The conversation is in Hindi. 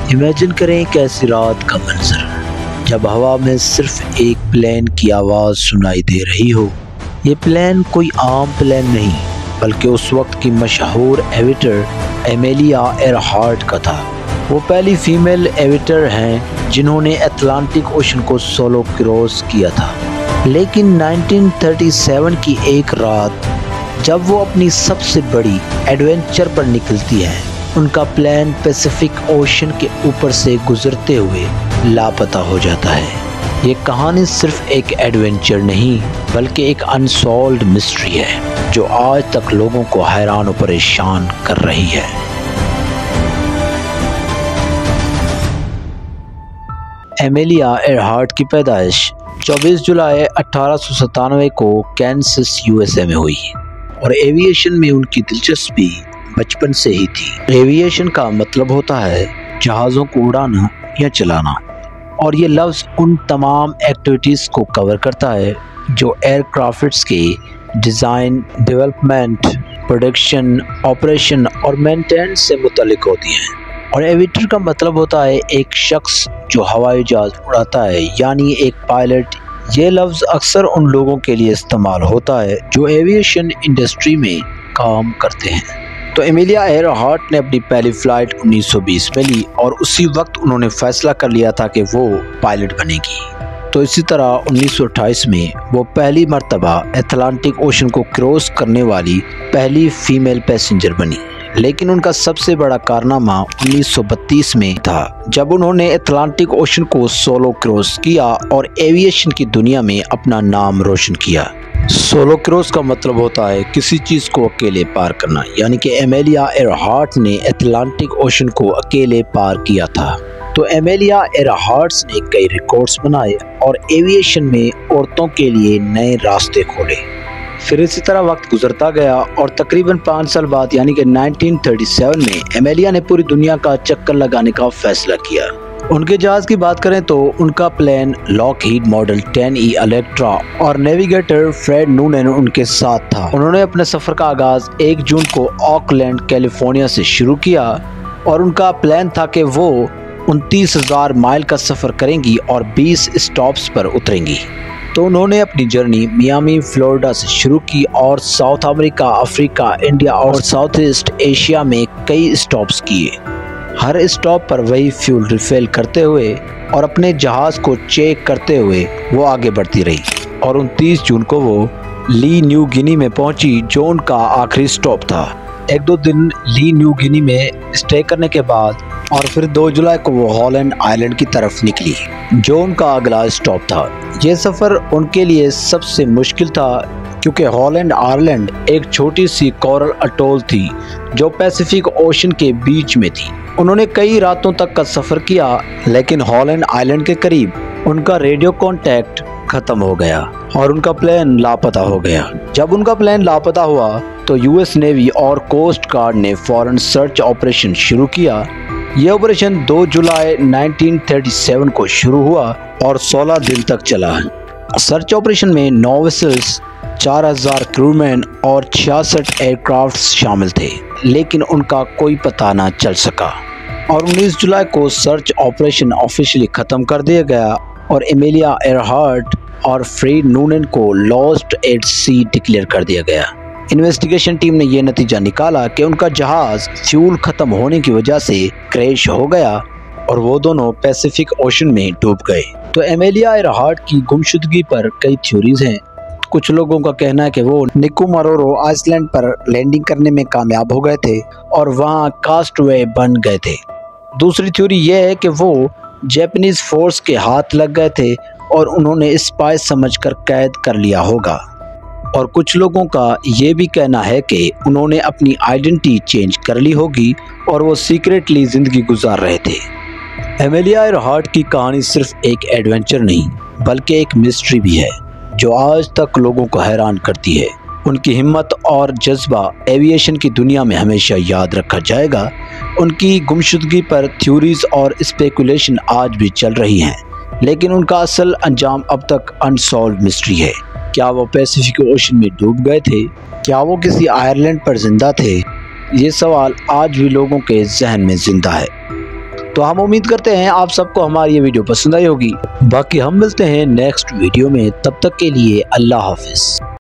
इमेजिन करें कैसी रात का मंजर जब हवा में सिर्फ एक प्लेन की आवाज़ सुनाई दे रही हो। ये प्लेन कोई आम प्लेन नहीं बल्कि उस वक्त की मशहूर एविटर एमेलिया एयरहार्ट का था। वो पहली फीमेल एविटर हैं जिन्होंने अटलांटिक ओशन को सोलो क्रॉस किया था। लेकिन 1937 की एक रात जब वो अपनी सबसे बड़ी एडवेंचर पर निकलती हैं, उनका प्लेन पैसिफिक ओशन के ऊपर से गुजरते हुए लापता हो जाता है। ये कहानी सिर्फ एक एडवेंचर नहीं बल्कि एक अनसॉल्व्ड मिस्ट्री है जो आज तक लोगों को हैरान और परेशान कर रही है। एमेलिया एयरहार्ट की पैदाइश 24 जुलाई 1897 को कैंसस यूएसए में हुई और एविएशन में उनकी दिलचस्पी बचपन से ही थी। एविएशन का मतलब होता है जहाज़ों को उड़ाना या चलाना, और ये लफ्ज़ उन तमाम एक्टिविटीज़ को कवर करता है जो एयरक्राफ्ट्स के डिज़ाइन, डेवलपमेंट, प्रोडक्शन, ऑपरेशन और मेंटेनेंस से मुतल्लिक होती हैं। और एविटर का मतलब होता है एक शख्स जो हवाई जहाज़ उड़ाता है, यानी एक पायलट। ये लफ्ज़ अक्सर उन लोगों के लिए इस्तेमाल होता है जो एविएशन इंडस्ट्री में काम करते हैं। तो एमेलिया एयरहार्ट ने अपनी पहली फ़्लाइट 1920 में ली और उसी वक्त उन्होंने फ़ैसला कर लिया था कि वो पायलट बनेगी। तो इसी तरह 1928 में वो पहली मर्तबा अटलांटिक ओशन को क्रॉस करने वाली पहली फीमेल पैसेंजर बनी। लेकिन उनका सबसे बड़ा कारनामा 1932 में था जब उन्होंने अटलांटिक ओशन को सोलो क्रॉस किया और एविएशन की दुनिया में अपना नाम रोशन किया। सोलो क्रॉस का मतलब होता है किसी चीज़ को अकेले पार करना, यानी कि एमेलिया एयरहार्ट ने अटलांटिक ओशन को अकेले पार किया था। तो एमेलिया एयरहार्ट ने कई रिकॉर्ड्स बनाए और एविएशन में औरतों के लिए नए रास्ते खोले। फिर इसी तरह वक्त गुजरता गया और तकरीबन 5 साल बाद यानी कि 1937 में एमेलिया ने पूरी दुनिया का चक्कर लगाने का फैसला किया। उनके जहाज़ की बात करें तो उनका plane Lockheed model 10E Electra और नेविगेटर फ्रेड नूनेन उनके साथ था। उन्होंने अपने सफ़र का आगाज़ 1 जून को ऑकलैंड कैलिफोर्निया से शुरू किया और उनका प्लान था कि वो 29,000 माइल का सफ़र करेंगी और 20 स्टॉप्स पर उतरेंगी। तो उन्होंने अपनी जर्नी मियामी फ्लोरिडा से शुरू की और साउथ अमेरिका, अफ्रीका, इंडिया और साउथ ईस्ट एशिया में कई स्टॉप्स किए। हर स्टॉप पर वही फ्यूल रिफिल करते हुए और अपने जहाज़ को चेक करते हुए वो आगे बढ़ती रही और 29 जून को वो ली न्यू गिनी में पहुंची जो उनका आखिरी स्टॉप था। 1-2 दिन ली न्यू गिनी में स्टे करने के बाद और फिर 2 जुलाई को वो हॉलैंड आइलैंड की तरफ निकली जो उनका अगला स्टॉप था। ये सफ़र उनके लिए सबसे मुश्किल था क्योंकि हॉलैंड आइलैंड एक छोटी सी कोरल अटोल थी जो पैसिफिक ओशन के बीच में थी। उन्होंने कई रातों तक का सफ़र किया लेकिन हॉलैंड आइलैंड के करीब उनका रेडियो कांटेक्ट ख़त्म हो गया और उनका प्लेन लापता हो गया। जब उनका प्लेन लापता हुआ तो यूएस नेवी और कोस्ट गार्ड ने फौरन सर्च ऑपरेशन शुरू किया। यह ऑपरेशन 2 जुलाई 1937 को शुरू हुआ और 16 दिन तक चला। सर्च ऑपरेशन में 9 वेसल्स, 4000 क्रूमैन और 66 एयरक्राफ्ट शामिल थे, लेकिन उनका कोई पता न चल सका और 19 जुलाई को सर्च ऑपरेशन ऑफिशियली ख़त्म कर दिया गया और एमेलिया एयरहार्ट और फ्रेड नूनेन को लॉस्ट एट सी डिक्लेयर कर दिया गया। इन्वेस्टिगेशन टीम ने यह नतीजा निकाला कि उनका जहाज़ फ्यूल ख़त्म होने की वजह से क्रैश हो गया और वो दोनों पैसिफिक ओशन में डूब गए। तो एमेलिया एयरहार्ट की गुमशुदगी पर कई थ्योरीज हैं। कुछ लोगों का कहना है कि वो निकोमारोरो आइसलैंड पर लैंडिंग करने में कामयाब हो गए थे और वहां कास्टवे बन गए थे। दूसरी थ्योरी यह है कि वो जापानीज फोर्स के हाथ लग गए थे और उन्होंने स्पाई समझकर कैद कर लिया होगा। और कुछ लोगों का ये भी कहना है कि उन्होंने अपनी आइडेंटिटी चेंज कर ली होगी और वो सीक्रेटली ज़िंदगी गुजार रहे थे। एमेलिया एयरहार्ट की कहानी सिर्फ एक एडवेंचर नहीं बल्कि एक मिस्ट्री भी है जो आज तक लोगों को हैरान करती है। उनकी हिम्मत और जज्बा एविएशन की दुनिया में हमेशा याद रखा जाएगा। उनकी गुमशुदगी पर थ्योरीज और स्पेकुलेशन आज भी चल रही हैं, लेकिन उनका असल अंजाम अब तक अनसॉल्व्ड मिस्ट्री है। क्या वो पैसिफिक ओशन में डूब गए थे? क्या वो किसी आयरलैंड पर जिंदा थे? ये सवाल आज भी लोगों के जहन में जिंदा है। तो हम उम्मीद करते हैं आप सबको हमारी ये वीडियो पसंद आई होगी। बाकी हम मिलते हैं नेक्स्ट वीडियो में, तब तक के लिए अल्लाह हाफिज।